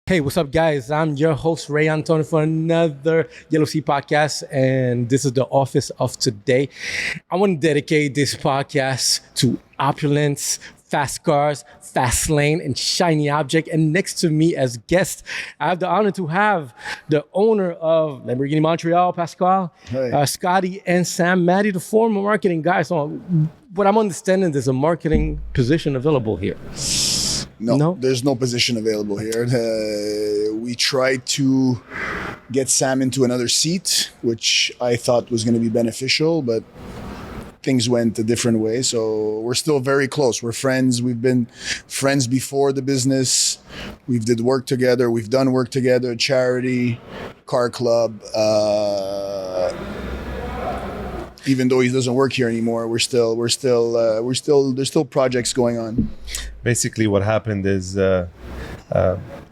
Hey, what's up, guys? I'm your host, Ray Antonio, for another Yellow Sea podcast, and this is the office of today. I want to dedicate this podcast to opulence, fast cars, fast lane, and shiny object. And next to me as guest, I have the honor to have the owner of Lamborghini Montreal, Pascal, Scotty, and Sam Matty, the former marketing guy. So what I'm understanding, there's a marketing position available here. No, there's no position available here. We tried to get Sam into another seat, which I thought was going to be beneficial, but things went a different way. So we're still very close. We're friends. We've been friends before the business. We've did work together. We've done work together, charity, car club. Even though he doesn't work here anymore, there's still projects going on. Basically, what happened is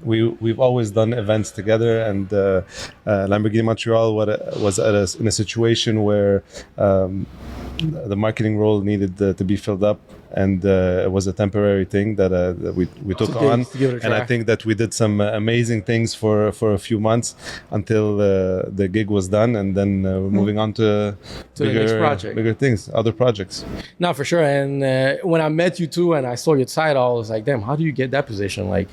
we've always done events together, and Lamborghini Montreal was in a situation where the marketing role needed to be filled up, and it was a temporary thing that we took on. And I think that we did some amazing things for a few months until the gig was done, and then we're moving on to bigger things, other projects. No, for sure. And when I met you two and I saw your title, I was like, damn, how do you get that position? Like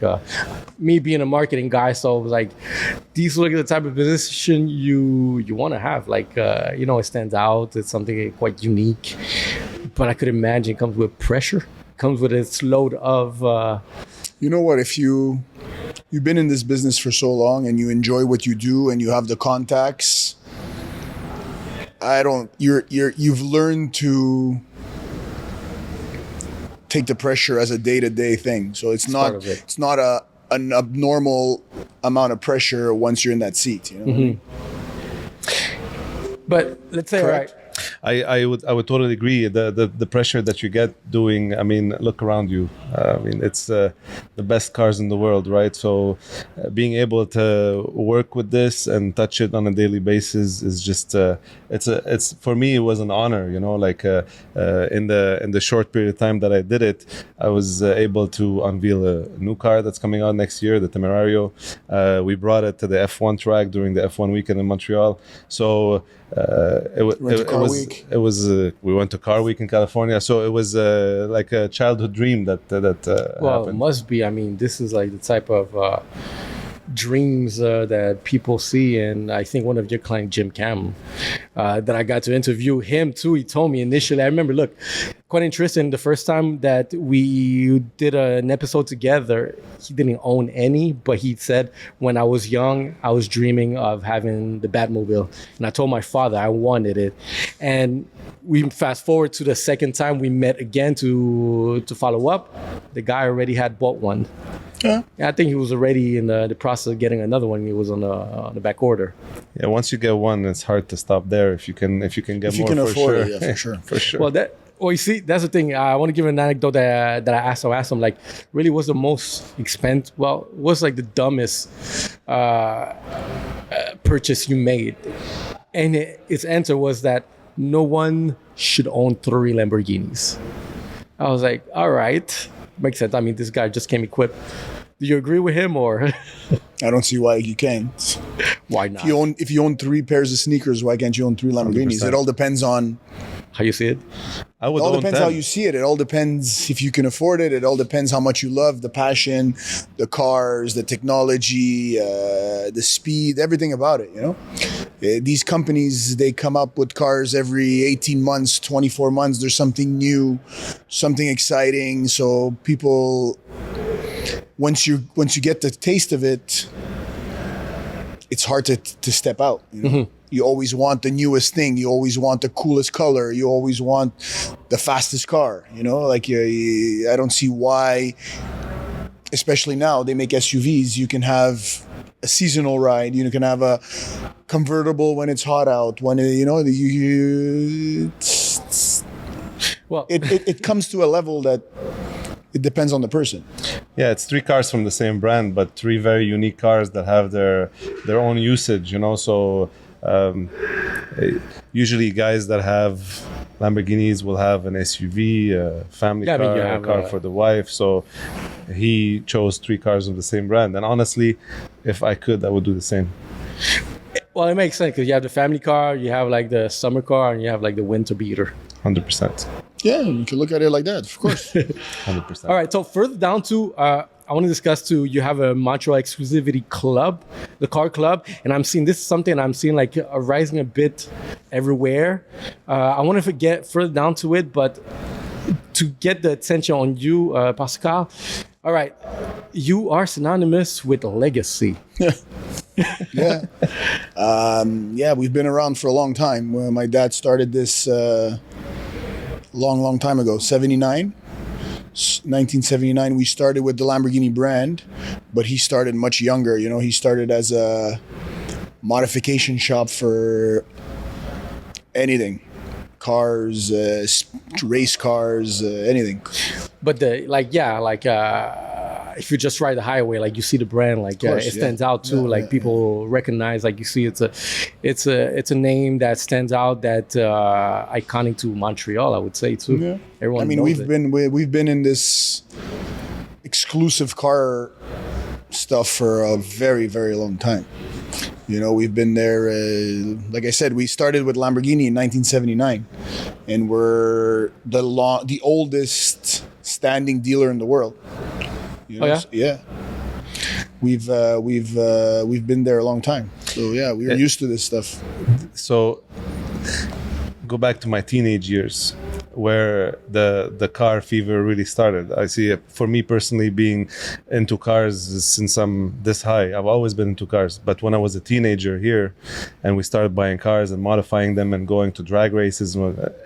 me being a marketing guy, so I was like, these look at the type of position you want to have. Like, it stands out. It's something quite unique. But I could imagine it comes with pressure, comes with its load of... You know what, if you've been in this business for so long and you enjoy what you do and you have the contacts, you've learned to take the pressure as a day-to-day thing. So it's not an abnormal amount of pressure once you're in that seat. You know what I mean? But let's say, Correct. Right. I would totally agree. The pressure that you get doing, I mean, look around you. It's the best cars in the world, right? So being able to work with this and touch it on a daily basis is just it's for me, it was an honor, like in the short period of time that I did it, I was able to unveil a new car that's coming out next year, the Temerario. We brought it to the F1 track during the F1 weekend in Montreal. So we went to Car Week in California, so it was like a childhood dream that happened. It must be. I mean, this is like the type of dreams that people see. And I think one of your clients, Jim Cam, that I got to interview him too, he told me initially, I remember, look, quite interesting, the first time that we did an episode together, he didn't own any, but he said, when I was young, I was dreaming of having the Batmobile, and I told my father I wanted it. And we fast forward to the second time we met again to follow up, the guy already had bought one. Yeah, I think he was already in the process of getting another one. He was on the back order. Yeah, once you get one, it's hard to stop there. If you can get if more, you can for afford sure. it, yeah, for sure, for sure. Well, you see, that's the thing. I want to give an anecdote that I asked him, like, really, what's the most expensive? Well, what's like the dumbest purchase you made? And its answer was that no one should own 3 Lamborghinis. I was like, all right, makes sense. I mean, this guy just came equipped. Do you agree with him, or? I don't see why you can't. Why not? If you own 3 pairs of sneakers, why can't you own 3 Lamborghinis? 100%. It all depends on how you see it. I would it all own depends 10. how you see it. It all depends if you can afford it. It all depends how much you love the passion, the cars, the technology, the speed, everything about it. These companies, they come up with cars every 18 months, 24 months. There's something new, something exciting. So people, once you get the taste of it, it's hard to step out. Mm-hmm. You always want the newest thing. You always want the coolest color. You always want the fastest car. I don't see why, especially now, they make SUVs. You can have a seasonal ride. You can have a convertible when it's hot out. When it comes to a level that it depends on the person. Yeah, it's 3 cars from the same brand, but 3 very unique cars that have their own usage. So usually guys that have Lamborghinis will have an SUV, a family Yeah, I mean, car, you a have car a- for the wife. So he chose 3 cars of the same brand. And honestly, if I could, I would do the same. Well, it makes sense because you have the family car, you have like the summer car, and you have like the winter beater. 100%. Yeah, you can look at it like that, of course. 100%. All right. So further down to, I want to discuss too. You have a Montreal exclusivity club, the car club, and I'm seeing this is something I'm seeing like rising a bit everywhere. I want to get further down to it, but to get the attention on you, Pascal. All right, you are synonymous with legacy. Yeah. Yeah, we've been around for a long time. My dad started this long time ago, 1979. We started with the Lamborghini brand, but he started much younger. You know, he started as a modification shop for anything. Cars, race cars, anything. But if you just ride the highway, like you see the brand, like course, it stands out too. Yeah, like yeah, people recognize, like you see, it's a name that stands out, that iconic to Montreal, I would say too. Yeah. Everyone. I mean, knows we've been in this exclusive car stuff for a very, very long time. You know, we've been there. Like I said, we started with Lamborghini in 1979, and we're the oldest standing dealer in the world. You know? Oh, yeah? So, yeah. We've been there a long time. So yeah, we were used to this stuff. So go back to my teenage years, where the car fever really started. I see it for me personally, being into cars since I'm this high. I've always been into cars, but when I was a teenager here and we started buying cars and modifying them and going to drag races,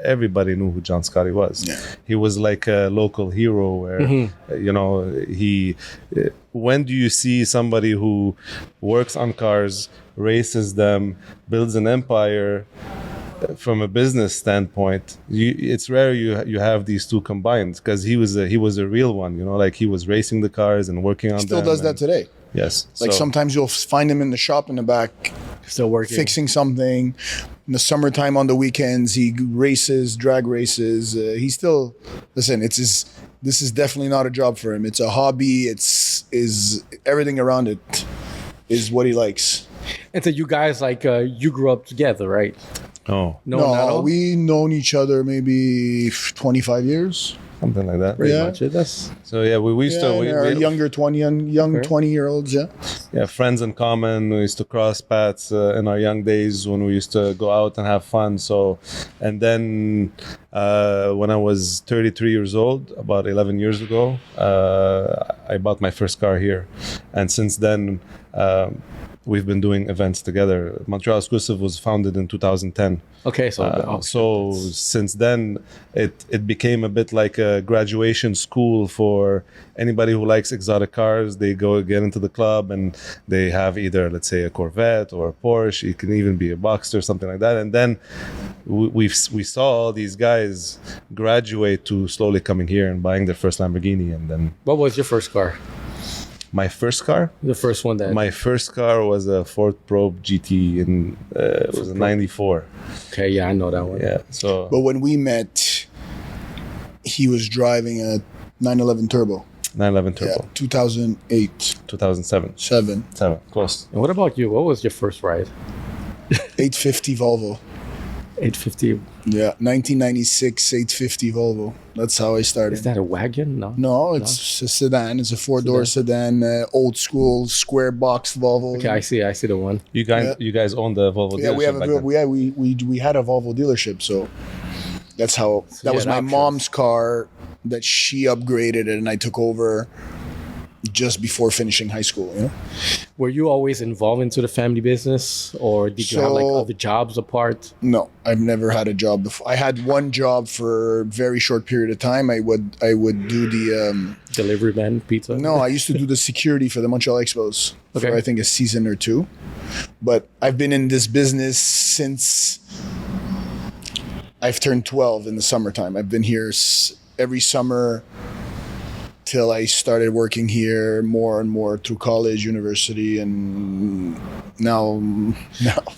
everybody knew who John Scotty was. Yeah. He was like a local hero where you know, when do you see somebody who works on cars, races them, builds an empire? From a business standpoint, it's rare you have these two combined, because he was a real one, you know, like he was racing the cars and working on Still them. does that today. Yes. Like sometimes you'll find him in the shop in the back Still working. fixing something. In the summertime on the weekends, he races, drag races. He still, listen, this is definitely not a job for him. It's a hobby. Is everything around it is what he likes. And so you guys, like, you grew up together, right? Oh, No, not all? we known each other maybe 25 years. something like that. Pretty Yeah. much. That's So yeah, we used Yeah, to and our younger 20-year-olds, yeah. yeah, friends in common. We used to cross paths in our young days when we used to go out and have fun. So, and then when I was 33 years old, about 11 years ago, I bought my first car here, and since then. We've been doing events together. Montreal Exclusive was founded in 2010. okay. So, So since then, it became a bit like a graduation school for anybody who likes exotic cars. They go get into the club and they have either, let's say, a Corvette or a Porsche. It can even be a Boxster, something like that. And then we saw all these guys graduate to slowly coming here and buying their first Lamborghini. And then what was your first car? my first car. The first one that. My first car was a Ford Probe GT, and it was a '94. Okay, yeah, I know that one. Yeah, so But when we met, he was driving a 911 Turbo. 911 Yeah, Turbo, 2008, 2007, 7, close. And what about you? What was your first ride? 850 Volvo. 850. Yeah, 1996 850 Volvo. That's how I started. Is that a wagon? No. No, it's a sedan. It's a four-door sedan, old school square box Volvo. Okay, I see the one. You guys own the Volvo Yeah, we have dealership back then? we had a Volvo dealership, so that's how that you was had my options. mom's car that she upgraded and I took over just before finishing high school, you know. Were you always involved into the family business, or did you have like So- other jobs apart? No, I've never had a job before. I had one job for a very short period of time. I would do the Delivery man, pizza? no, I used to do the security for the Montreal Expos Okay. for I think a season or two. But I've been in this business since I've turned 12 in the summertime. I've been here every summer till I started working here more and more through college, university, and now.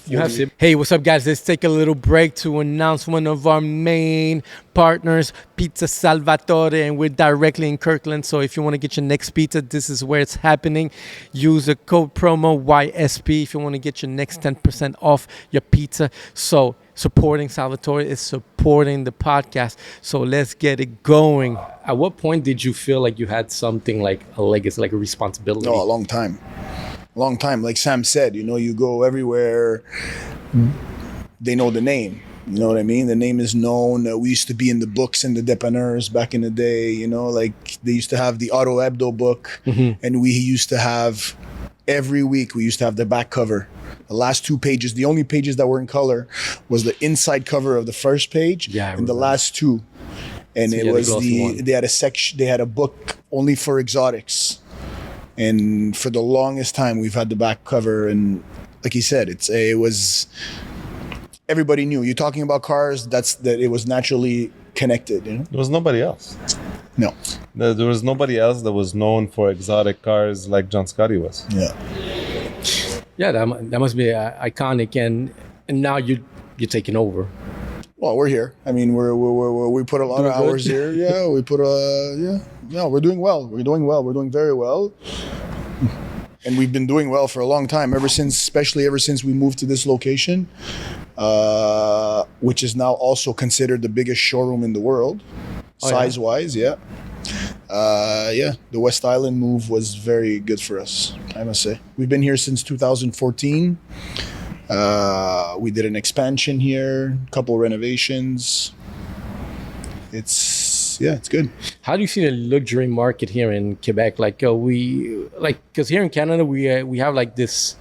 You have to. Hey, what's up, guys? Let's take a little break to announce one of our main partners, Pizza Salvatore, and we're directly in Kirkland. So if you want to get your next pizza, this is where it's happening. Use the code promo YSP if you want to get your next 10% off your pizza. So supporting Salvatore is supporting the podcast. So let's get it going. At what point did you feel like you had something like a legacy, like a responsibility? Oh, a long time. Long time. Like Sam said, you go everywhere. They know the name. You know what I mean? The name is known. We used to be in the books in the dépanneurs back in the day. Like they used to have the Auto Hebdo book, and we used to have every week. We used to have the back cover. The last 2 pages, the only pages that were in color, was the inside cover of the first page and the last 2. And so it was they had a section. They had a book only for exotics. And for the longest time, we've had the back cover, and like he said, it was everybody knew. You're talking about cars. That it was naturally connected. There was nobody else. No, there was nobody else that was known for exotic cars like John Scotty was. Yeah, that must be iconic, and now you're taking over. Well, we're here. I mean, we put a lot of hours here. Yeah, we put we're doing well. We're doing well. We're doing very well. And we've been doing well for a long time, especially ever since we moved to this location, which is now also considered the biggest showroom in the world, size-wise. Yeah. The West Island move was very good for us, I must say. We've been here since 2014. We did an expansion here, a couple renovations. It's good. How do you see the luxury market here in Quebec? Because here in Canada we have like this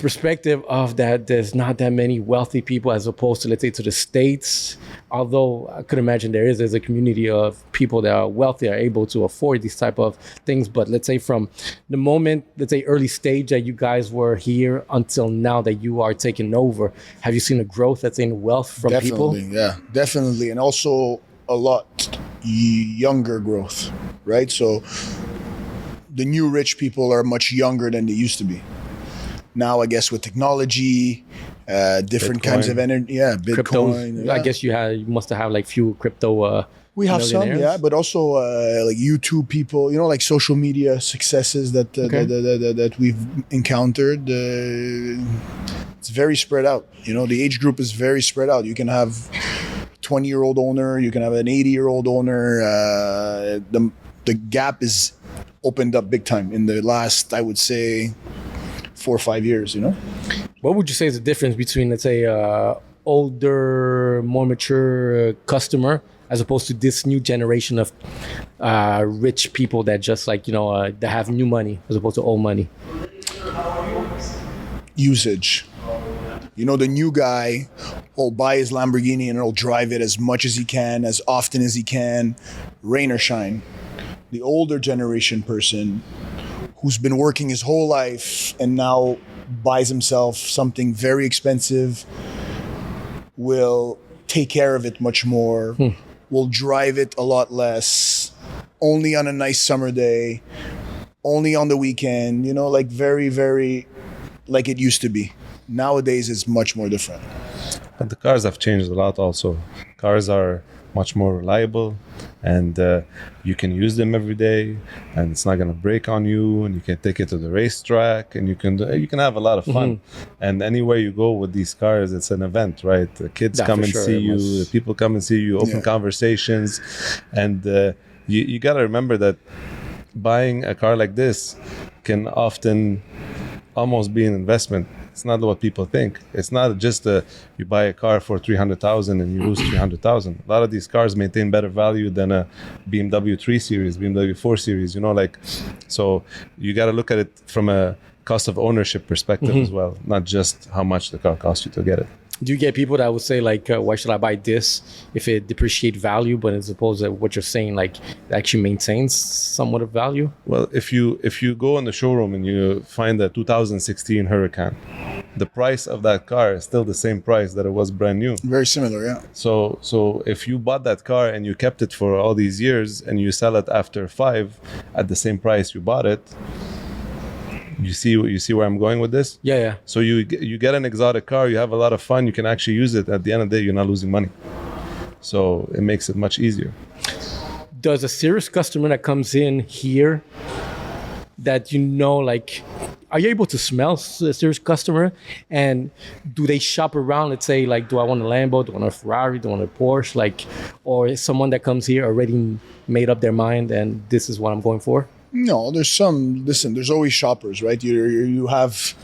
perspective of that there's not that many wealthy people as opposed to, let's say, to the States. Although I could imagine there's a community of people that are wealthy, are able to afford these type of things. But let's say from the moment, let's say early stage that you guys were here until now that you are taking over, have you seen a growth that's in wealth from people? Yeah, definitely. And also a lot younger growth, right? So the new rich people are much younger than they used to be. Now, I guess with technology, different Bitcoin. Kinds of energy, Bitcoin. Crypto. I guess you must have like few crypto. We have some, but also like YouTube people, like social media successes that we've encountered. It's very spread out. The age group is very spread out. You can have 20-year-old owner, you can have an 80-year-old owner. The gap is opened up big time in the last, I would say, 4 or 5 years. What would you say is the difference between, let's say, older, more mature customer as opposed to this new generation of rich people that just that have new money as opposed to old money? Usage. The new guy will buy his Lamborghini and he'll drive it as much as he can, as often as he can, rain or shine. The older generation person who's been working his whole life and now buys himself something very expensive will take care of it much more, will drive it a lot less, only on a nice summer day, only on the weekend, like very, very like it used to be. Nowadays, it's much more different. But the cars have changed a lot also. Cars are much more reliable, and you can use them every day, and it's not going to break on you, and you can take it to the racetrack, and you can have a lot of fun. And anywhere you go with these cars, it's an event, right? The kids come and see you, the people come and see you, open conversations, and you got to remember that buying a car like this can often almost be an investment. It's not what people think. It's not just you buy a car for $300,000 and you lose $300,000. A lot of these cars maintain better value than a BMW 3 Series, BMW 4 Series. So you got to look at it from a cost of ownership perspective as well, not just how much the car costs you to get it. Do you get people that would say why should I buy this if it depreciates value, but as opposed to what you're saying, it actually maintains somewhat of value? Well, if you go in the showroom and you find a 2016 Huracan the price of that car is still the same price that it was brand new. Very similar, yeah. So if you bought that car and you kept it for all these years and you sell it after 5 at the same price you bought it, you see where I'm going with this? Yeah. So you get an exotic car, you have a lot of fun, you can actually use it. At the end of the day, you're not losing money. So it makes it much easier. Does a serious customer that comes in here that like, are you able to smell a serious customer? And do they shop around? Let's say, like, do I want a Lambo? Do I want a Ferrari? Do I want a Porsche? Like, or is someone that comes here already made up their mind and this is what I'm going for? No, there's always shoppers, right? You'll have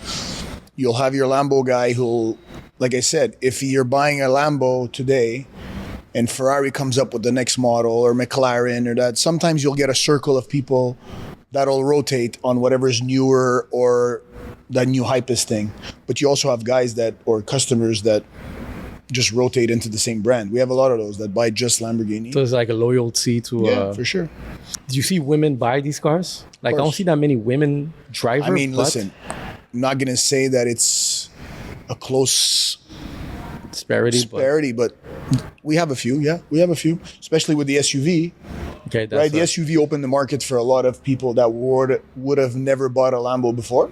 your Lambo guy who'll, like I said, if you're buying a Lambo today and Ferrari comes up with the next model, or McLaren or that, sometimes you'll get a circle of people that'll rotate on whatever's newer or that new hypest thing. But you also have guys or customers that just rotate into the same brand. We have a lot of those that buy just Lamborghini. So it's like a loyalty to... Yeah, for sure. Do you see women buy these cars? Like, I don't see that many women drivers. I mean, listen, I'm not going to say that it's a close disparity, but we have a few. Yeah, we have a few, especially with the SUV. Okay, that's right. The SUV opened the market for a lot of people that would have never bought a Lambo before.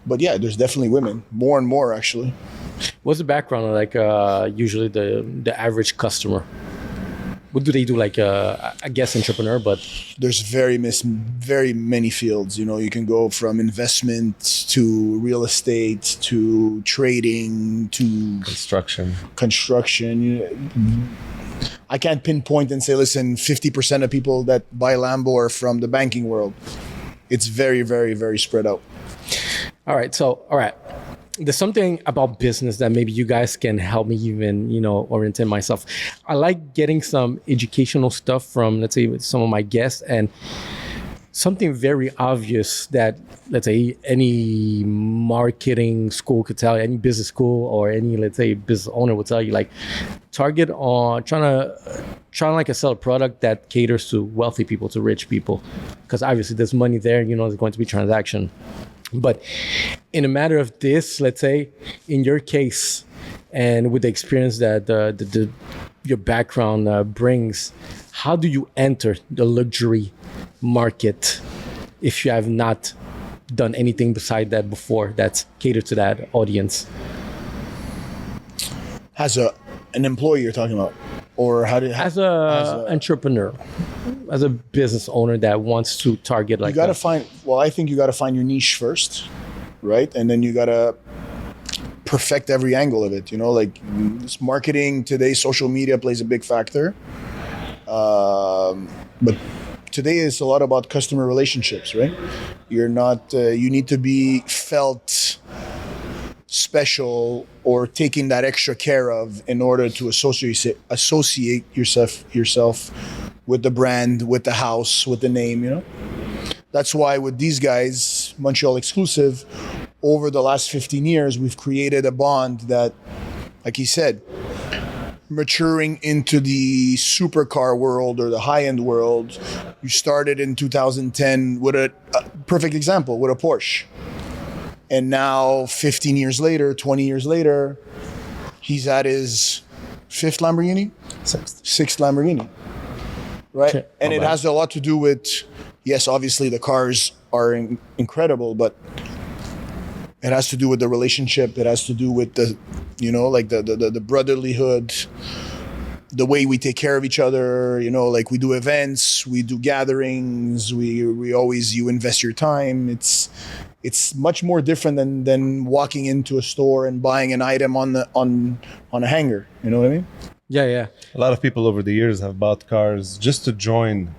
But yeah, there's definitely women, more and more actually. What's the background of, like, usually the average customer? What do they do? Like, I guess entrepreneur, but there's very many fields. You know, you can go from investment to real estate to trading to construction. I can't pinpoint and say, listen, 50% of people that buy Lambo are from the banking world. It's very, very, very spread out. All right. There's something about business that maybe you guys can help me even, orientate myself. I like getting some educational stuff from, let's say, some of my guests, and something very obvious that, let's say, any marketing school could tell you, any business school or any, let's say, business owner would tell you, like, target on trying to sell a product that caters to wealthy people, to rich people, because obviously there's money there, there's going to be transaction. But in a matter of this, let's say, in your case, and with the experience that your background brings, how do you enter the luxury market if you have not done anything beside that before that's catered to that audience? As an employee you're talking about? Or as a entrepreneur, as a business owner that wants to target, like, I think you got to find your niche first, right? And then you got to perfect every angle of it. Like this marketing today, social media plays a big factor. But today is a lot about customer relationships, right? You need to be felt special or taking that extra care of in order to associate yourself with the brand, with the house, with the name, That's why with these guys, Montreal Exclusive, over the last 15 years, we've created a bond that, like he said, maturing into the supercar world or the high-end world. You started in 2010 with a perfect example, with a Porsche. And now 15 years later, 20 years later, he's at his fifth Lamborghini? Sixth Lamborghini, right? Okay. And it has a lot to do with, yes, obviously the cars are incredible, but it has to do with the relationship. It has to do with the, like the brotherlyhood, the way we take care of each other, like we do events, we do gatherings, you invest your time. It's much more different than walking into a store and buying an item on a hanger. You know what I mean? Yeah. A lot of people over the years have bought cars just to join,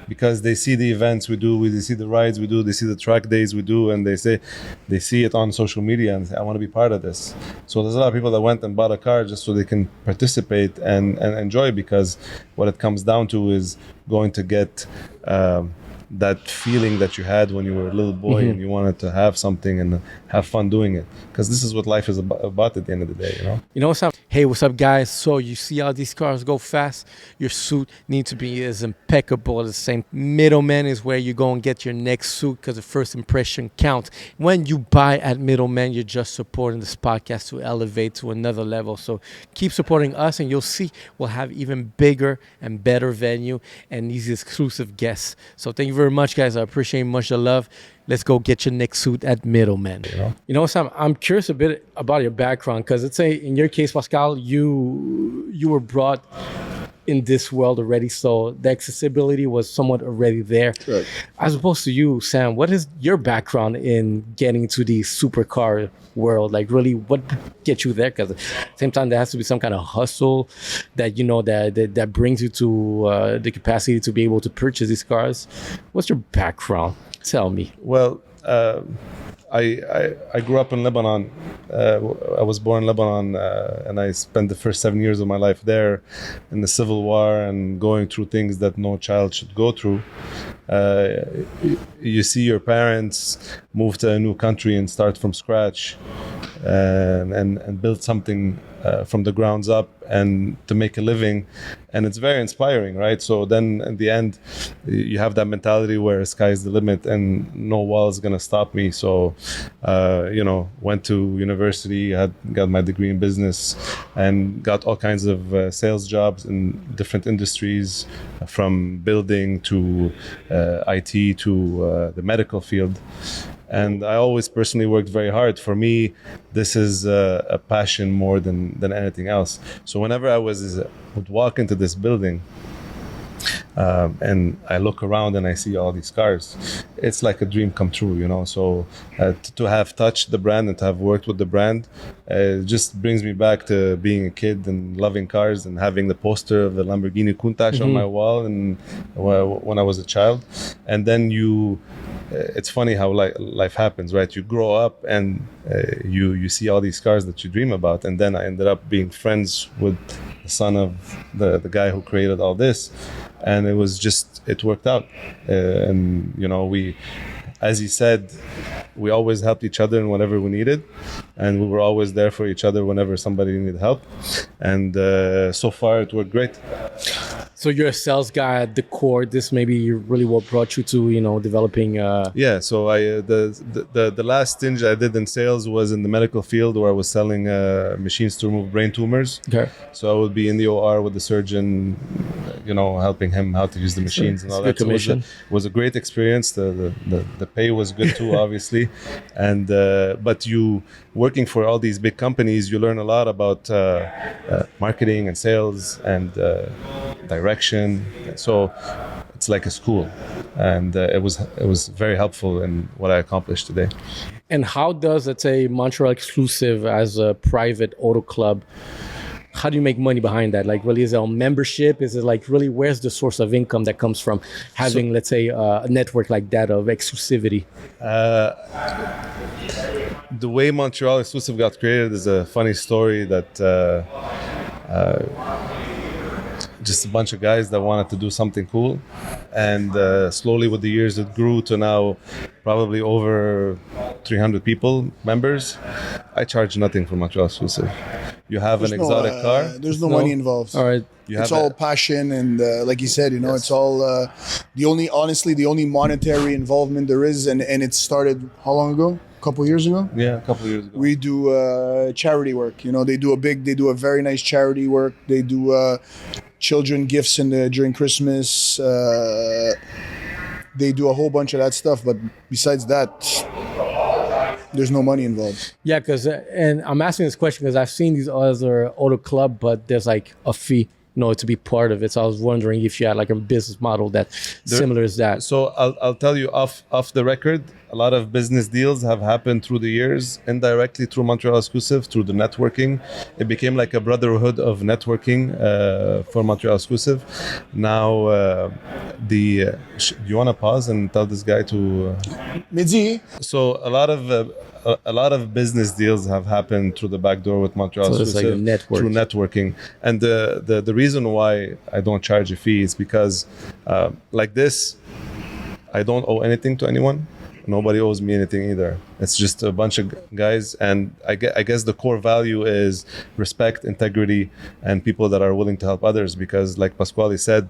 because they see the events we do, they see the rides we do, they see the track days we do, and they see it on social media and say, I want to be part of this. So there's a lot of people that went and bought a car just so they can participate and enjoy, because what it comes down to is going to get that feeling that you had when you were a little boy and you wanted to have something and have fun doing it, because this is what life is about at the end of the day, you know. You know what's up? Hey, what's up, guys? So you see how these cars go fast? Your suit needs to be as impeccable as the same. Middleman is where you go and get your next suit, because the first impression counts. When you buy at Middleman, you're just supporting this podcast to elevate to another level. So keep supporting us, and you'll see we'll have even bigger and better venue and these exclusive guests. So thank you very much, guys. I appreciate much the love. Let's go get your next suit at Middleman. You know, Sam, I'm curious a bit about your background, because let's say in your case, Pascal, you were brought in this world already, so the accessibility was somewhat already there. Right. As opposed to you, Sam, what is your background in getting to the supercar world? Like, really, what gets you there? Because at the same time, there has to be some kind of hustle that, you know, that brings you to the capacity to be able to purchase these cars. What's your background? Tell me. Well, I grew up in Lebanon. I was born in Lebanon, and I spent the first 7 years of my life there in the civil war and going through things that no child should go through. You see your parents move to a new country and start from scratch and build something from the grounds up and to make a living, and it's very inspiring, right? So then in the end you have that mentality where sky's the limit and no wall is gonna stop me. So you know, went to university, got my degree in business and got all kinds of sales jobs in different industries, from building to IT to the medical field. And I always personally worked very hard. For me, this is a passion more than anything else. So whenever I would walk into this building and I look around and I see all these cars, it's like a dream come true, you know. So to have touched the brand and to have worked with the brand, it just brings me back to being a kid and loving cars and having the poster of the Lamborghini Countach on my wall and when I was a child. And then it's funny how life happens, right? You grow up and you see all these cars that you dream about, and then I ended up being friends with the son of the guy who created all this, and it worked out. And you know, as he said, we always helped each other in whatever we needed, and we were always there for each other whenever somebody needed help, and so far it worked great. So you're a sales guy at the core. This maybe really what brought you to, you know, developing. Yeah. So the last stint I did in sales was in the medical field, where I was selling machines to remove brain tumors. Okay. So I would be in the OR with the surgeon, you know, helping him how to use the machines and all that. So it was a great experience. The pay was good too, obviously, and but you working for all these big companies, you learn a lot about marketing and sales and direction. So it's like a school, and it was very helpful in what I accomplished today. And how does, let's say, Montreal Exclusive as a private auto club, how do you make money behind that? Like, really, is it on membership? Is it like, really, where's the source of income that comes from having, let's say, a network like that of exclusivity? The way Montreal Exclusive got created is a funny story that just a bunch of guys that wanted to do something cool, and slowly with the years it grew to now probably over 300 people, members. I charge nothing for Montreal Exclusive. You have an exotic car. There's no money involved. All right. It's all passion, and like you said, you know, it's all the only monetary involvement there is, and it started how long ago? A couple years ago. Yeah, a couple years ago. We do charity work. You know, they do a very nice charity work. They do children gifts during Christmas. They do a whole bunch of that stuff, but besides that, there's no money involved. Yeah, and I'm asking this question because I've seen these other auto club, but there's like a fee, you know, to be part of it. So I was wondering if you had like a business model that's similar as that. So I'll tell you off the record, a lot of business deals have happened through the years, indirectly through Montreal Exclusive, through the networking. It became like a brotherhood of networking for Montreal Exclusive. Now, do you want to pause and tell this guy to... Midi. So a lot of business deals have happened through the back door with Montreal Exclusive, like through networking. And the reason why I don't charge a fee is because like this, I don't owe anything to anyone. Nobody owes me anything either. It's just a bunch of guys, and I guess the core value is respect, integrity, and people that are willing to help others. Because, like Pasquale said,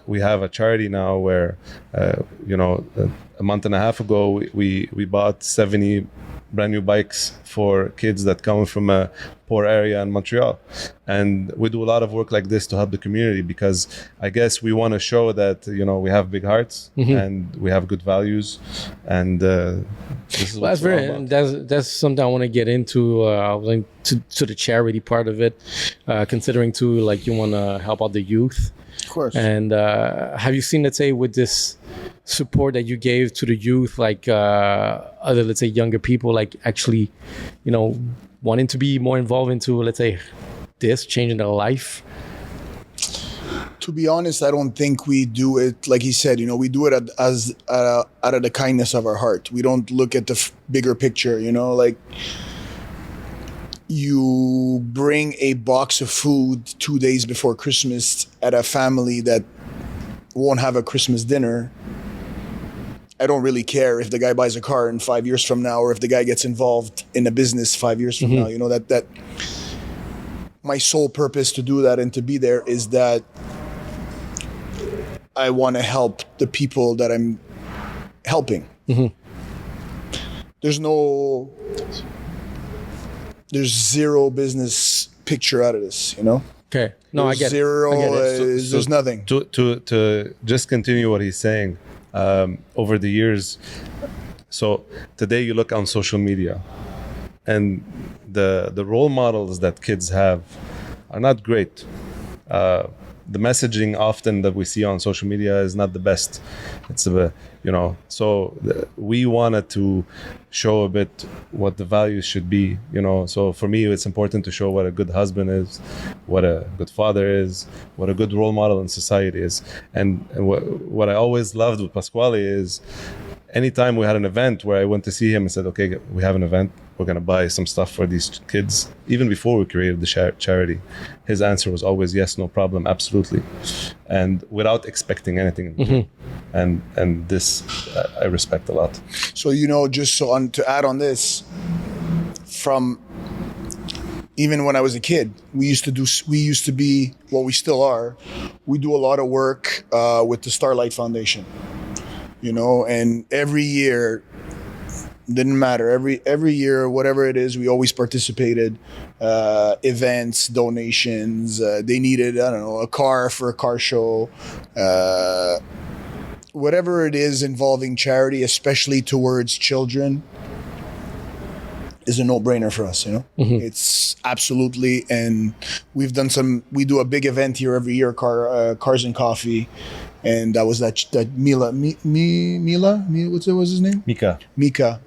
we have a charity now where, a month and a half ago, we bought 70 brand new bikes for kids that come from a poor area in Montreal. And we do a lot of work like this to help the community, because I guess we want to show that, we have big hearts and we have good values. And this is Well, what's all about. that's something I want to get into. To the charity part of it, considering too, like you want to help out the youth. Of course. And have you seen, let's say, with this support that you gave to the youth, like other, let's say, younger people, like actually, wanting to be more involved into, let's say, this changing their life? To be honest, I don't think we do it like he said. We do it out of the kindness of our heart. We don't look at the bigger picture. Like you bring a box of food 2 days before Christmas at a family that won't have a Christmas dinner. I don't really care if the guy buys a car in 5 years from now, or if the guy gets involved in a business 5 years from now. That my sole purpose to do that and to be there is that I want to help the people that I'm helping. There's zero business picture out of this, Okay. No, I get zero. it. I get it. There's nothing. To just continue what he's saying, over the years, so today you look on social media and the role models that kids have are not great. The messaging often that we see on social media is not the best. It's we wanted to show a bit what the values should be, so for me it's important to show what a good husband is, what a good father is, what a good role model in society is. And what I always loved with Pasquale is anytime we had an event where I went to see him and said, okay, we have an event, we're going to buy some stuff for these kids, even before we created the charity, his answer was always yes, no problem, absolutely, and without expecting anything in return. And this I respect a lot. So just to add on this, from even when I was a kid, we used to be, well, we still are, we do a lot of work with the Starlight Foundation, and every year, didn't matter, every year, whatever it is, we always participated, events, donations, they needed, I don't know, a car for a car show, whatever it is involving charity, especially towards children, is a no-brainer for us, It's absolutely, and we do a big event here every year, Cars and Coffee, and that was that Mila, what was his name? Mika,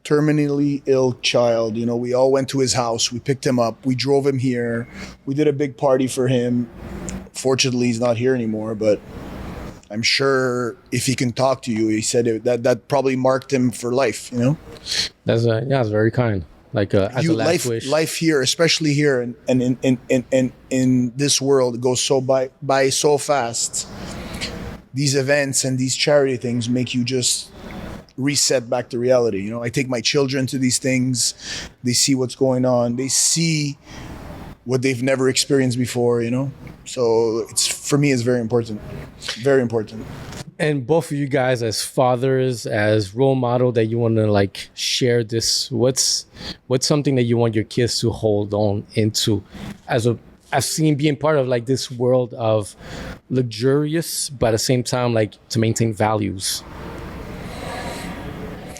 terminally ill child. We all went to his house, we picked him up, we drove him here, we did a big party for him. Fortunately, he's not here anymore, but I'm sure if he can talk to you, he said that probably marked him for life, That's very kind. Like as a last wish. Life here, especially here, and in this world, goes so by so fast. These events and these charity things make you just reset back to reality. I take my children to these things. They see what's going on. They see what they've never experienced before. So for me, it's very important. Very important. And both of you guys, as fathers, as role model, that you want to share this. What's something that you want your kids to hold on into, as seeing being part of this world of luxurious, but at the same time to maintain values?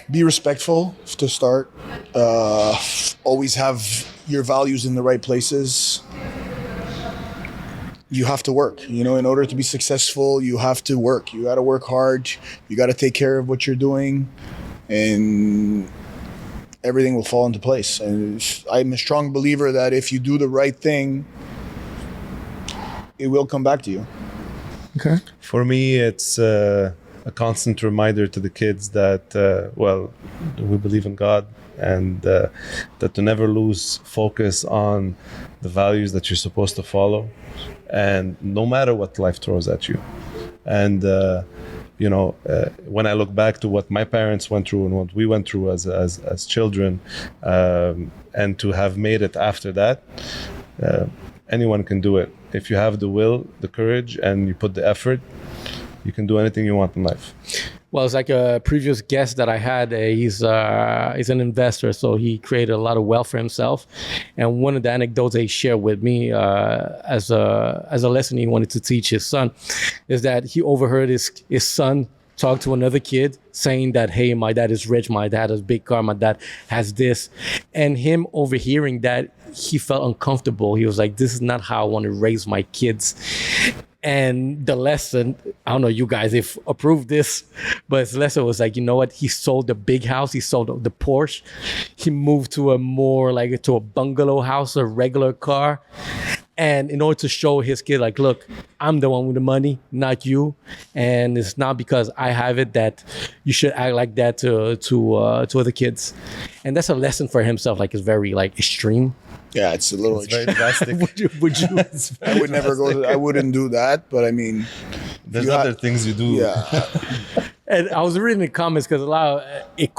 Be respectful to start. Always have your values in the right places. You have to work, in order to be successful, you have to work. You got to work hard. You got to take care of what you're doing, and everything will fall into place. And I'm a strong believer that if you do the right thing, it will come back to you. Okay. For me, it's a constant reminder to the kids that, we believe in God, and that to never lose focus on the values that you're supposed to follow, and no matter what life throws at you. And when I look back to what my parents went through and what we went through as children, and to have made it after that, anyone can do it. If you have the will, the courage, and you put the effort, you can do anything you want in life. Well, it's like a previous guest that I had. He's an investor, so he created a lot of wealth for himself. And one of the anecdotes he shared with me as a lesson he wanted to teach his son is that he overheard his son talk to another kid saying that, hey, my dad is rich, my dad has a big car, my dad has this. And him overhearing that, he felt uncomfortable. He was like, this is not how I want to raise my kids. And the lesson, I don't know you guys if approve this, but his lesson was like, you know what? He sold the big house. He sold the Porsche. He moved to a bungalow house, a regular car. And in order to show his kid, like, look, I'm the one with the money, not you. And it's not because I have it that you should act like that to other kids. And that's a lesson for himself. Like, it's very extreme. Yeah, it's a little. It's very drastic. Would you? I would never go. I wouldn't do that. But I mean, there's other things you do. Yeah. And I was reading the comments because a lot of it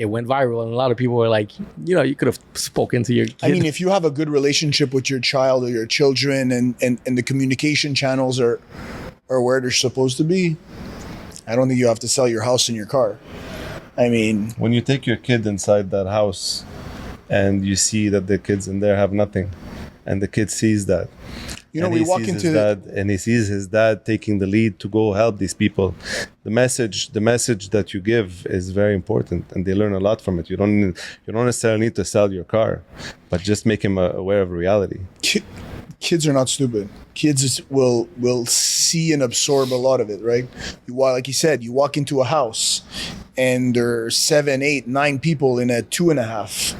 went viral, and a lot of people were like, you could have spoken to your kid. I mean, if you have a good relationship with your child or your children, and the communication channels are where they're supposed to be, I don't think you have to sell your house and your car. I mean, when you take your kid inside that house and you see that the kids in there have nothing, and the kid sees that, we walk into and he sees his dad taking the lead to go help these people. The message that you give is very important, and they learn a lot from it. You don't necessarily need to sell your car, but just make him aware of reality. Kids are not stupid. Kids will see and absorb a lot of it, right? Like you said, you walk into a house and there are 7, 8, 9 people in a 2.5,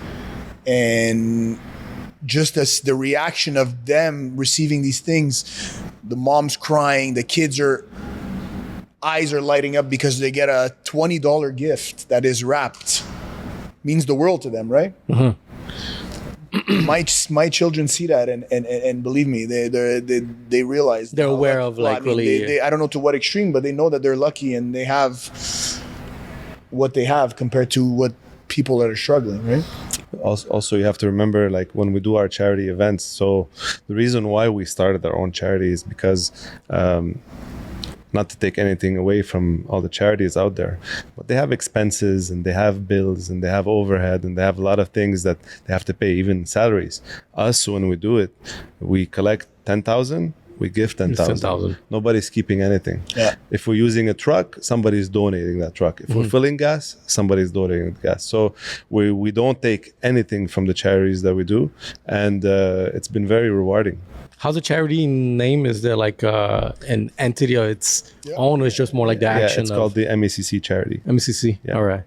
and just as the reaction of them receiving these things, the mom's crying, the kids eyes are lighting up because they get a $20 gift that is wrapped. Means the world to them, right? Mm-hmm. My children see that, and believe me, they realize they're aware of really. I don't know to what extreme, but they know that they're lucky and they have what they have compared to what people that are struggling, right? Also, you have to remember, like, when we do our charity events, so the reason why we started our own charity is because not to take anything away from all the charities out there, but they have expenses and they have bills and they have overhead and they have a lot of things that they have to pay, even salaries. Us, when we do it, we collect 10,000, we give 10,000. Nobody's keeping anything. Yeah. If we're using a truck, somebody's donating that truck. If we're filling gas, somebody's donating gas. So we don't take anything from the charities that we do, and it's been very rewarding. How's the charity name? Is there like an entity of its own, or it's just more like the action? It's called the MECC charity. MECC. Yeah. All right.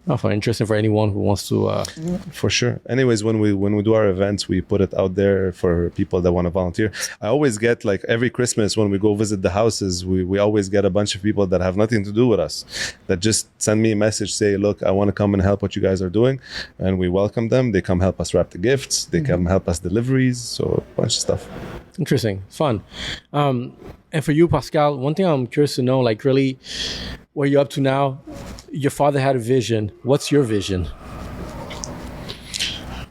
Oh, interesting for anyone who wants to. For sure. Anyways, when we do our events, we put it out there for people that want to volunteer. I always get, like, every Christmas when we go visit the houses, we always get a bunch of people that have nothing to do with us that just send me a message, say, look, I want to come and help what you guys are doing, and we welcome them. They come help us wrap the gifts. They come help us deliveries. So a bunch of stuff. Interesting, fun. And for you, Pascal, one thing I'm curious to know, like, really, where you're up to now. Your father had a vision. What's your vision?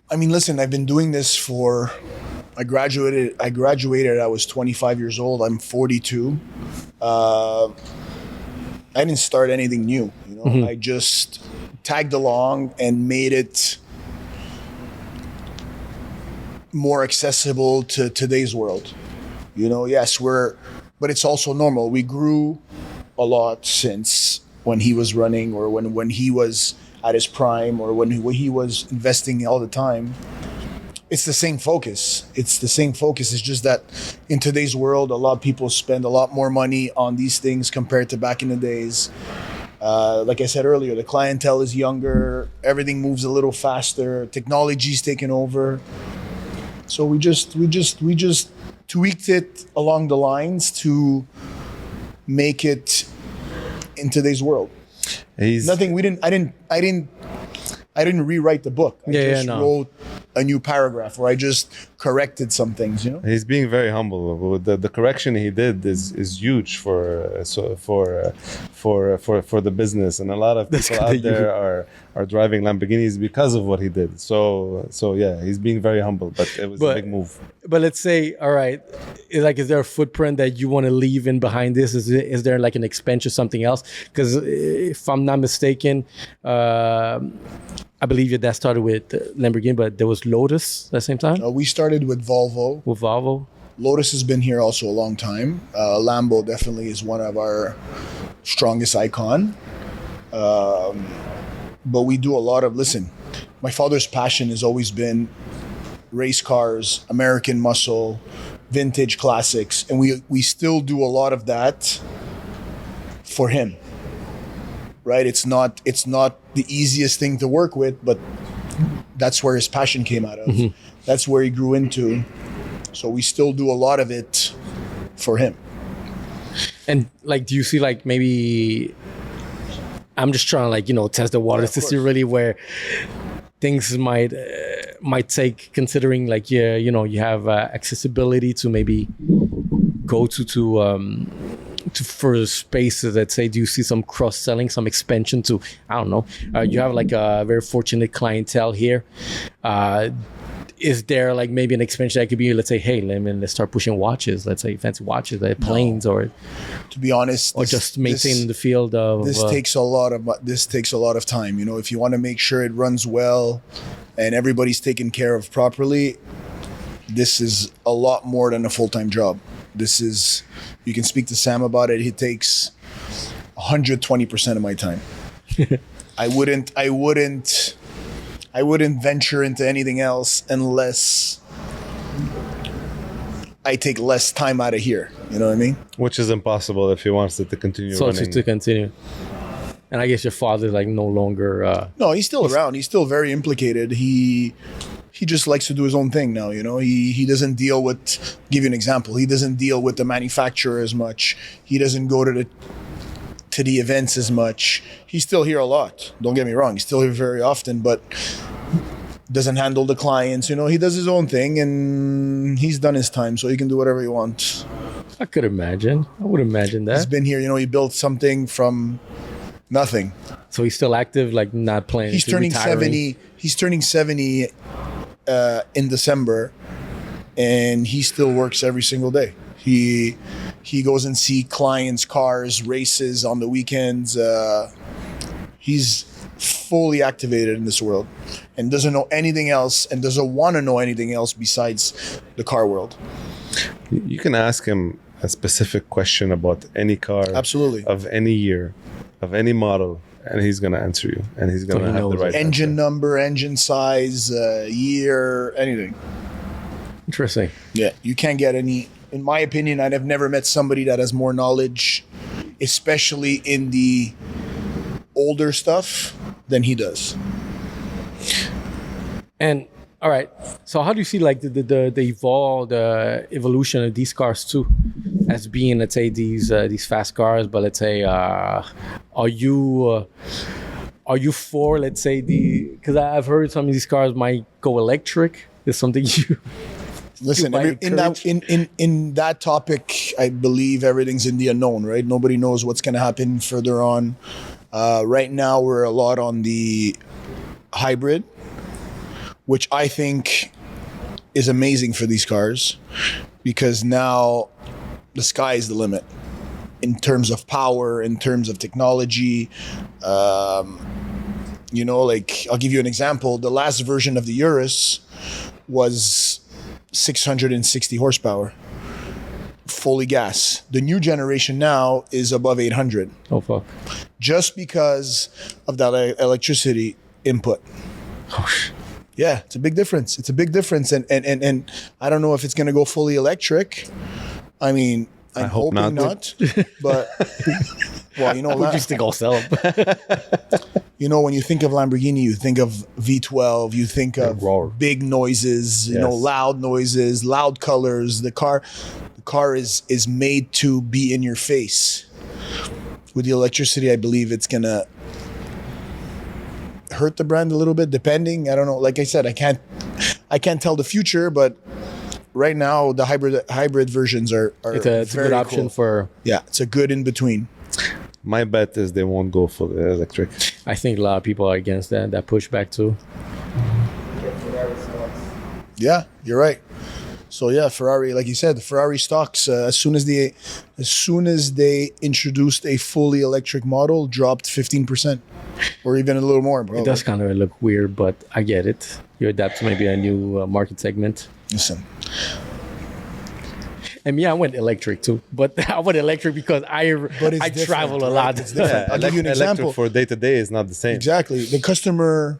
I mean, listen, I've been doing this I graduated, I was 25 years old. I'm 42. I didn't start anything new, Mm-hmm. I just tagged along and made it more accessible to today's world. Yes, but it's also normal. We grew a lot since when he was running, or when he was at his prime, or when he was investing all the time. It's the same focus. It's just that in today's world, a lot of people spend a lot more money on these things compared to back in the days. Like I said earlier, the clientele is younger. Everything moves a little faster. Technology's taken over. So we just tweaked it along the lines to make it in today's world. Nothing. I didn't rewrite the book. I wrote a new paragraph where I just corrected some things. He's being very humble. The correction he did is huge for for the business, and a lot of people out there are driving Lamborghinis because of what he did. So yeah, he's being very humble, but it was a big move. But let's say, all right, is there a footprint that you want to leave in behind this? Is there like an expansion, something else? Because if I'm not mistaken, I believe your dad started with Lamborghini, but there was Lotus at the same time. We started with Volvo. With Volvo. Lotus has been here also a long time. Lambo definitely is one of our strongest icon. But we do a lot of, listen, my father's passion has always been race cars, American muscle, vintage classics. And we still do a lot of that for him. Right? It's not the easiest thing to work with, but that's where his passion came out of. Mm-hmm. That's where he grew into. So we still do a lot of it for him. And like, do you see like maybe, I'm just trying to like, test the waters to see really where things might take, considering like, you have accessibility to maybe go to further spaces. Let's say, do you see some cross-selling, some expansion to, I don't know, you have like a very fortunate clientele here. Is there like maybe an expansion that could be, let's say, hey, let's start pushing watches, let's say fancy watches, like planes, or to be honest, or just maintaining the field of this takes a lot of time. If you want to make sure it runs well and everybody's taken care of properly, this is a lot more than a full-time job. This is, you can speak to Sam about it. He takes 120% of my time. I wouldn't venture into anything else unless I take less time out of here. You know what I mean? Which is impossible if he wants it to continue running. To continue. And I guess your father's like no longer... No, he's still around. He's still very implicated. He just likes to do his own thing now, He doesn't deal with... Give you an example. He doesn't deal with the manufacturer as much. He doesn't go to the events as much. He's still here a lot. Don't get me wrong. He's still here very often, but doesn't handle the clients. He does his own thing, and he's done his time, so he can do whatever he wants. I could imagine. I would imagine that. He's been here. He built something from nothing. So he's still active, like not playing. He's turning retiring. 70. He's turning 70 in December, and he still works every single day. He goes and see clients, cars, races on the weekends. He's fully activated in this world and doesn't know anything else and doesn't want to know anything else besides the car world. You can ask him a specific question about any car, absolutely, of any year, of any model, and he's going to answer you, and he's going to have the right engine answer. Number, engine size, year, anything. Interesting. Yeah, you can't get any. In my opinion, I've never met somebody that has more knowledge, especially in the older stuff, than he does. And all right, so how do you see like the evolution of these cars too, as being, let's say, these fast cars? But let's say, are you for, let's say, because I've heard some of these cars might go electric? Is something you? Listen, in that topic, I believe everything's in the unknown, right? Nobody knows what's going to happen further on. Right now, we're a lot on the hybrid, which I think is amazing for these cars, because now the sky is the limit in terms of power, in terms of technology. Like, I'll give you an example. The last version of the Urus was 660 horsepower, fully gas. The new generation now is above 800. Oh, fuck. Just because of that electricity input. Oh, yeah, it's a big difference. It's a big difference. And I don't know if it's going to go fully electric. I mean, I'm hoping not. But, well, I just think I'll sell them. When you think of Lamborghini, you think of V12, you think of big noises, loud noises, loud colors. The car is made to be in your face. With the electricity, I believe it's going to hurt the brand a little bit, depending. I don't know. Like I said, I can't tell the future, but right now the hybrid versions are it's a good option cool. for. Yeah, it's a good in between. My bet is they won't go for the electric. I think a lot of people are against that pushback too. Yeah, you're right. So yeah, Ferrari, like you said, the Ferrari stocks as soon as they introduced a fully electric model, dropped 15%, or even a little more, bro. It does kind of look weird, but I get it. You adapt to maybe a new market segment. Listen, And me, I went electric too, but I went electric because But I it's travel a different, lot. right? It's different. I'll give you an example. Electric for day to day is not the same. Exactly. The customer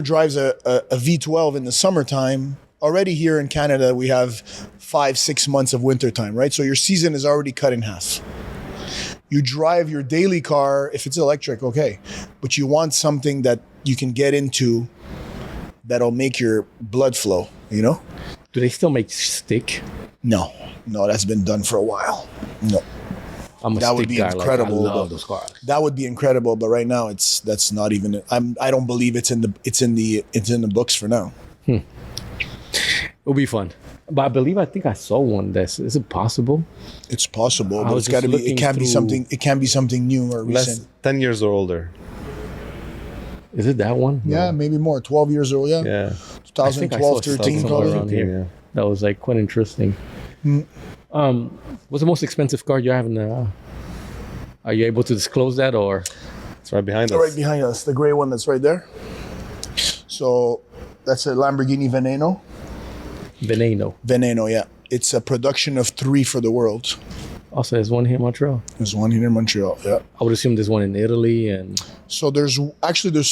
drives a V12 in the summertime. Already here in Canada, we have 5-6 months of winter time, right? So your season is already cut in half. You drive your daily car, if it's electric, okay. But you want something that you can get into that'll make your blood flow, you know? Do they still make stick? No, that's been done for a while. No. I'm a That would stick be guy. incredible, Like, I love but- those cars. That would be incredible, but right now that's not even. I don't believe it's in the books for now. It'll be fun. But I think I saw one. Is it possible? It's possible, but was it's got to just be. It looking can't be through- something. It can't be something new or Less recent. 10 years or older. Is it that one? Yeah, maybe more. 12 years old. Yeah, Yeah. I think I saw 2012, stuff 13, somewhere probably. around here. Yeah. That was like quite interesting. What's the most expensive car you have in the? Are you able to disclose that or? It's right behind us. Right behind us, the gray one that's right there. So that's a Lamborghini Veneno. Veneno. Yeah. It's a production of 3 for the world. Also, there's one here in Montreal. There's one here in Montreal. Yeah. I would assume there's one in Italy and So there's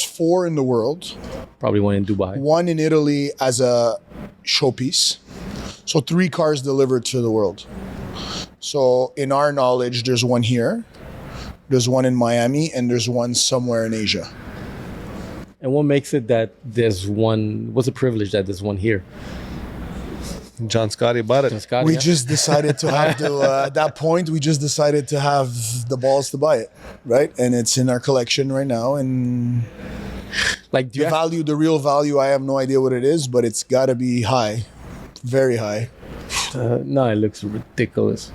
4 in the world. probably one in Dubai. One in Italy as a showpiece. So 3 cars delivered to the world. So in our knowledge, there's one here, there's one in Miami, and there's one somewhere in Asia. And what makes it that there's one? What's the privilege that there's one here? John Scotty bought it. Scotty, We yeah? just decided to have at that point, we just decided to have the balls to buy it, right? And it's in our collection right now. And like do you have, the real value, I have no idea what it is, but it's got to be high, very high. no, it looks ridiculous.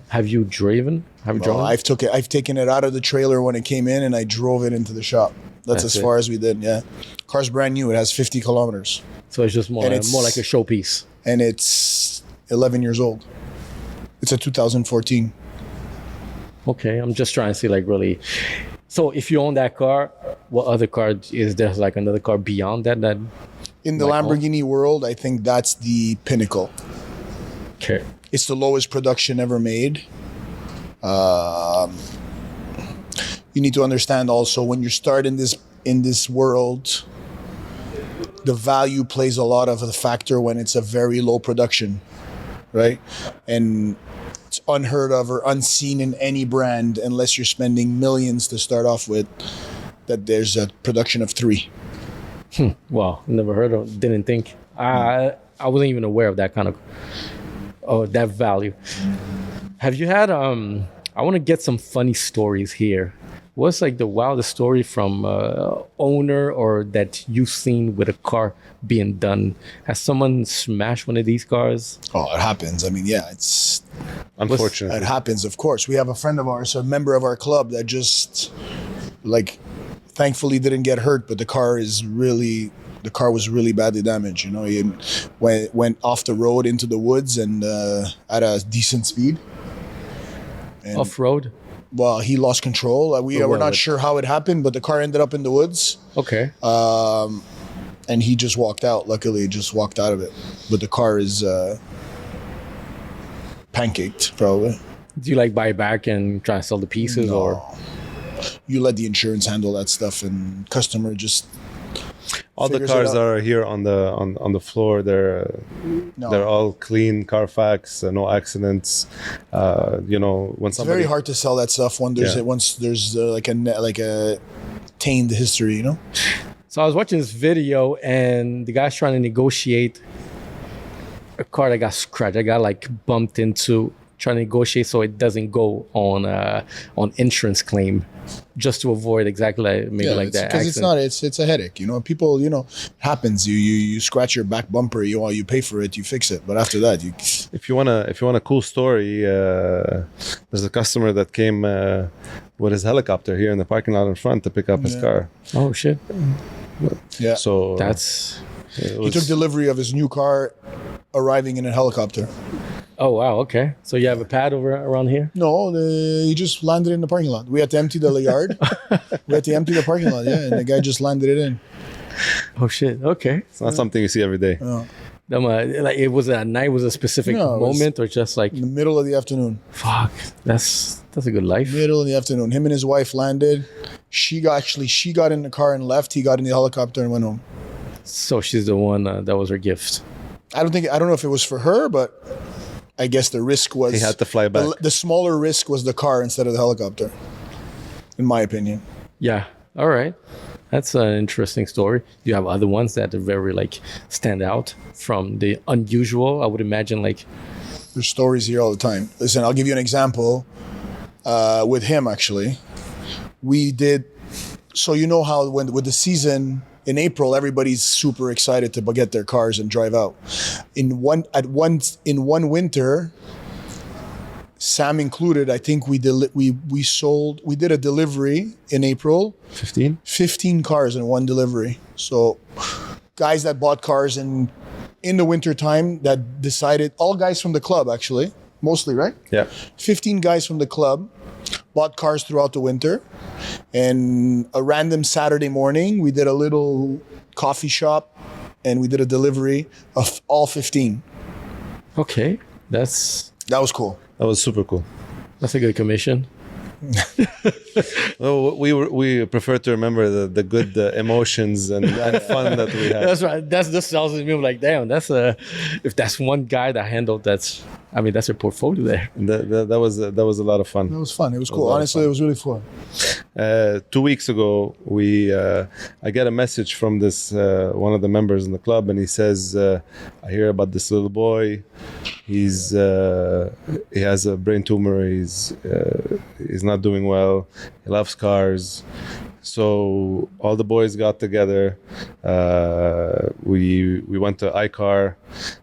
Have you driven? Have you Well, driven? I've taken it out of the trailer when it came in, and I drove it into the shop. That's That's as it. far as we did. Yeah, car's brand new. It has 50 kilometers, So it's just more and like, it's- more like a showpiece. and it's 11 years old. It's a 2014. Okay, I'm just trying to see like really. So if you own that car, what other car is there? Like another car beyond that? That In the Like, Lamborghini world, I think that's the pinnacle. okay. It's the lowest production ever made. You need to understand also when you start in this world, the value plays a lot of the factor when it's a very low production, right? And it's unheard of or unseen in any brand unless you're spending millions to start off with. That there's a production of 3. Wow, never heard of. Didn't think. I wasn't even aware of that kind of that value. Have you had I want to get some funny stories here. What's like the wildest story from owner or that you've seen with a car being done? Has someone smashed one of these cars? Oh, it happens. I mean, yeah, it Unfortunately. happens, of course. We have a friend of ours, a member of our club, that just like thankfully didn't get hurt, but the car was really badly damaged. You know, he went off the road into the woods and at a decent speed. And, Off road? well, he lost control. We're well, not it- sure how it happened, but the car ended up in the woods, Okay. and he just walked out. Luckily, he just walked out of it. But the car is pancaked, probably. Do you like buy it back and try to sell the pieces or? You let the insurance handle that stuff, and customer just All the figures it cars out. that are here on the floor, they're all clean, Carfax, no accidents. You know, when It's somebody very hard to sell that stuff when there's Yeah. once there's like a tainted history, you know. So I was watching this video and the guy's trying to negotiate a car that got scratched. I got like bumped into, trying to negotiate so it doesn't go on insurance claim, just to avoid exactly like that. Because it's not. It's a headache. People. Happens. You scratch your back bumper. You pay for it. You fix it. But after that, you. If you want a cool story, there's a customer that came with his helicopter here in the parking lot in front to pick up his car. Oh shit! Yeah. So he took delivery of his new car, arriving in a helicopter. Oh wow! Okay, so you have a pad around here? No, he just landed in the parking lot. We had to empty the yard. We had to empty the parking lot. Yeah, and the guy just landed it in. Oh shit! Okay, it's not something you see every day. No. Like it was at night. Was a specific moment or just like in the middle of the afternoon? Fuck, that's a good life. Middle of the afternoon. Him and his wife landed. She got in the car and left. He got in the helicopter and went home. So she's the one that was her gift. I don't know if it was for her, but I guess the risk was he had to fly back. The smaller risk was the car instead of the helicopter, in my opinion. Yeah. All right. That's an interesting story. Do you have other ones that are very stand out from the unusual? I would imagine there's stories here all the time. Listen, I'll give you an example. With him, actually, we did. So how with the season in April, everybody's super excited to get their cars and drive out. In one winter, Sam included, I think we did a delivery in April. 15 cars in one delivery. So guys that bought cars in the winter time that decided, all guys from the club actually, mostly, right? Yeah. 15 guys from the club bought cars throughout the winter. And a random Saturday morning, we did a little coffee shop and we did a delivery of all 15. Okay. That was cool. That was super cool. That's a good commission. Well, we prefer to remember the good emotions and fun that we had. That's right. That's the sales me like, damn. If that's one guy that handled that's a portfolio there. That was a lot of fun. It was fun. It was cool. Honestly, it was really fun. 2 weeks ago, I get a message from this one of the members in the club, and he says, "I hear about this little boy. He has a brain tumor. He's not doing well. He loves cars." So all the boys got together. We went to iCar.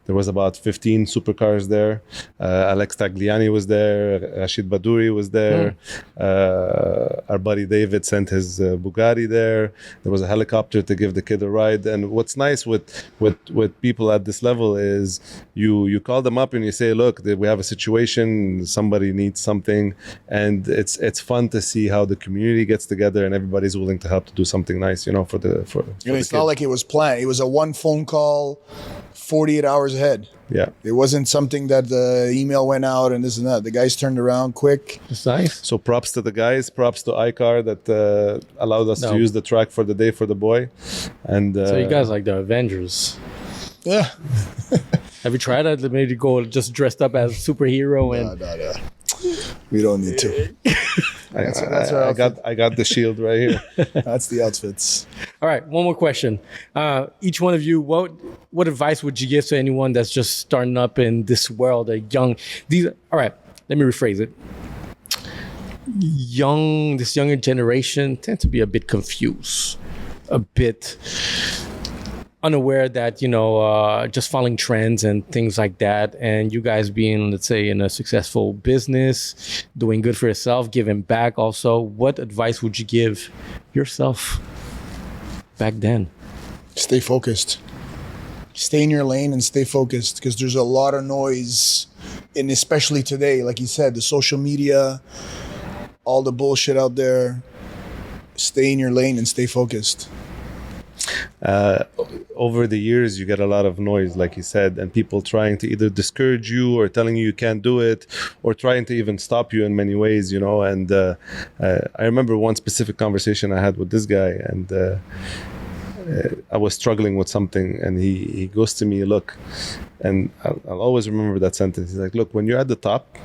There was about 15 supercars there. Alex Tagliani was there. Rashid Badouri was there. Our buddy David sent his Bugatti there. There was a helicopter to give the kid a ride. And what's nice with people at this level is you call them up and you say, look, we have a situation. Somebody needs something. And it's fun to see how the community gets together and everybody's willing to help to do something nice, for it's not like it was planned. It was a one phone call 48 hours ahead. Yeah. It wasn't something that the email went out and this and that. The guys turned around quick. It's nice. So props to the guys, props to iCar that allowed us to use the track for the day for the boy. And so you guys like the Avengers. Yeah. Have you tried that? Maybe go just dressed up as a superhero and No. We don't need to. I got the shield right here. That's the outfits. All right, one more question. Each one of you, what advice would you give to anyone that's just starting up in this world? All right, let me rephrase it. This younger generation tend to be a bit confused, a bit unaware that just following trends and things like that, and you guys being, let's say, in a successful business, doing good for yourself, giving back also, what advice would you give yourself back then? Stay focused. Stay in your lane and stay focused, because there's a lot of noise, and especially today, like you said, the social media, all the bullshit out there. Stay in your lane and stay focused. Over the years, you get a lot of noise, like you said, and people trying to either discourage you or telling you can't do it, or trying to even stop you in many ways, And I remember one specific conversation I had with this guy, and I was struggling with something, and he goes to me, look, and I'll always remember that sentence. He's like, look, when you're at the top,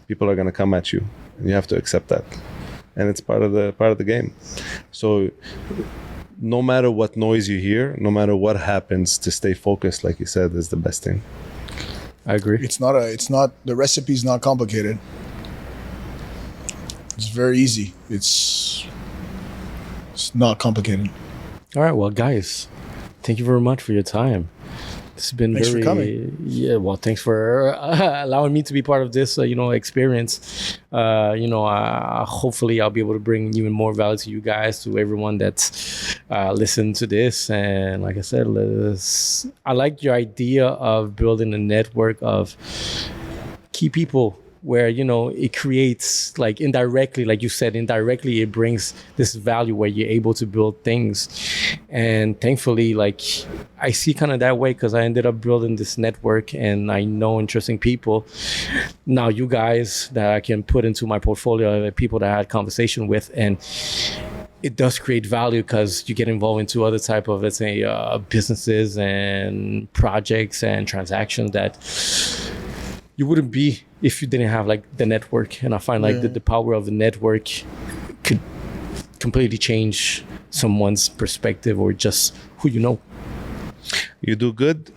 people are going to come at you, and you have to accept that, and it's part of the game. So no matter what noise you hear, no matter what happens, to stay focused, like you said, is the best thing. I agree. It's not the recipe's not complicated. It's very easy. It's not complicated. All right, well, guys, thank you very much for your time. It's been Thanks for very coming. Yeah. Well, thanks for allowing me to be part of this, experience. Hopefully, I'll be able to bring even more value to you guys, to everyone that's listened to this. And like I said, I like your idea of building a network of key people, where it creates, like, indirectly, like you said, indirectly it brings this value where you're able to build things. And thankfully, like, I see kind of that way, because I ended up building this network and I know interesting people. Now you guys that I can put into my portfolio, people that I had conversation with, and it does create value because you get involved into other type of, let's say, businesses and projects and transactions that you wouldn't be if you didn't have, like, the network. And I find, like, the power of the network could completely change someone's perspective, or just who you know. You do good,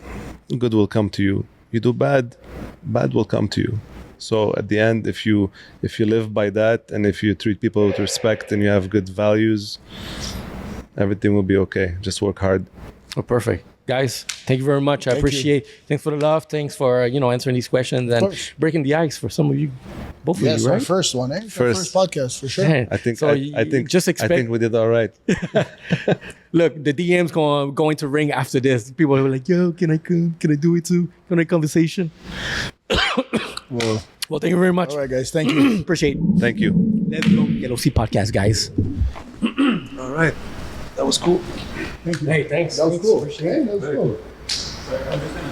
good will come to you. You do bad, bad will come to you. So at the end, if you live by that, and if you treat people with respect and you have good values, everything will be okay. Just work hard. Oh, perfect. Guys, thank you very much. I appreciate. Thanks for the love. Thanks for answering these questions and breaking the ice for some of you, both of you, right? Our first one, eh? First Podcast for sure. Yeah. I think So I think just expect. I think we did all right. Look, the DM's going to ring after this. People are like, "Yo, can I come? Can I do it too? Can I conversation?" Well, Well, thank you very much. all right, guys. Thank you. Appreciate it. Thank you. Let's go. LOC podcast, guys. All right. That was cool. Thank you. Hey, thanks. That was cool. Appreciate it. Okay, that was cool.